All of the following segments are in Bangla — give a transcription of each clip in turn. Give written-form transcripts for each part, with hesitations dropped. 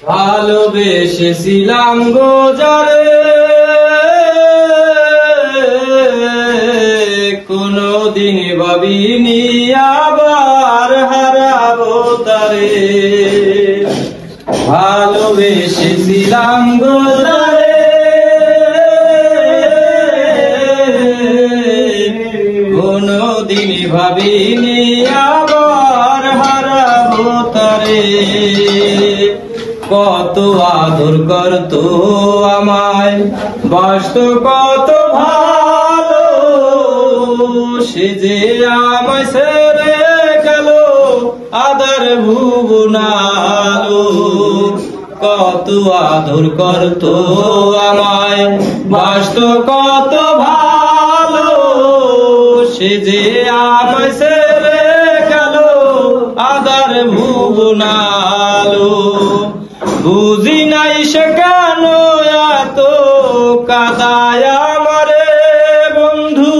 ভালোবেসেছিলাম গো যারে কোনদিন ভাবিনি আবার হারাবো তারে। ভালোবেসেছিলাম গো যারে কোনদিন ভাবিনি আবার হারাবো তারে। কত আদর করতো আমায়, বাসতো কত ভালো, সে যে আমায় ছেড়ে গেল আদর ভুবনালো। কত আদর করতো আমায়, বাসতো কত ভালো, সে যে আমায় ছেড়ে গেল আদর ভুবনালো। বুঝি নাই সে কেন এত কাদায় আমারে বন্ধু,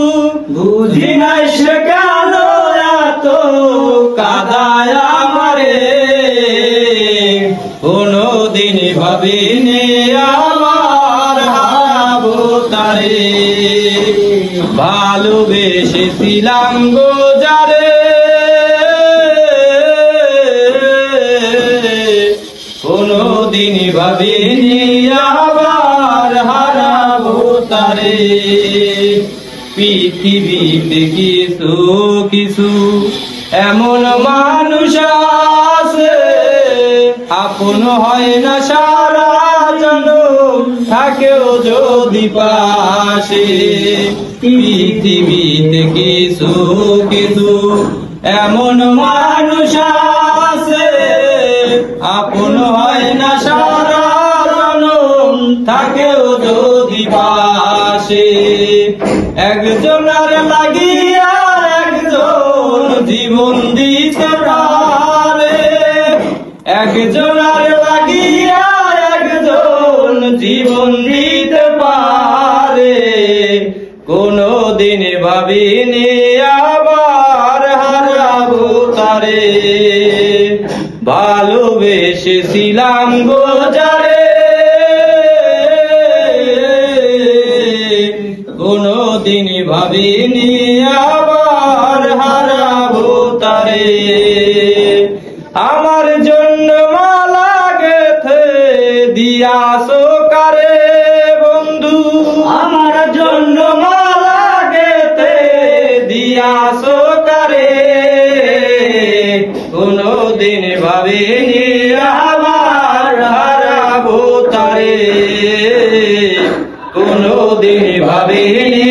বুঝি নাই সে কেন এত কাদায় আমারে। কোনদিন ভাবিনি আমার হারাবো তারে। ভালোবেসেছিলাম গো যারে কোনদিন ভাবিনি আবার হারাবো তারে। পৃথিবীতে কিছু কিছু এমন মানুষ আছে, আপন হয় না সারা জনম থাকেও যদি পাশে। পৃথিবীতে কিছু কিছু এমন মানুষ আছে, আপন হয় না সারা জনম থাকেও যদি পাশে। একজনের লাগিয়া একজন জীবন দিতে পারে, একজনের লাগিয়া একজন জীবন দিতে পারে। কোনদিন ভাবিনি আবার হারাবো তারে। ভালোবেসেছিলাম গো যারে কোনদিন ভাবিনি আবার হারাবো তারে। আমার জন্য মালা গেথে দিয়াছো কারে বন্ধু, আমার জন্য মালা গেথে দিয়াছো কারে। কোনদিন ভাবিনি আবার হারাবো তারে। কোনদিন ভাবিনি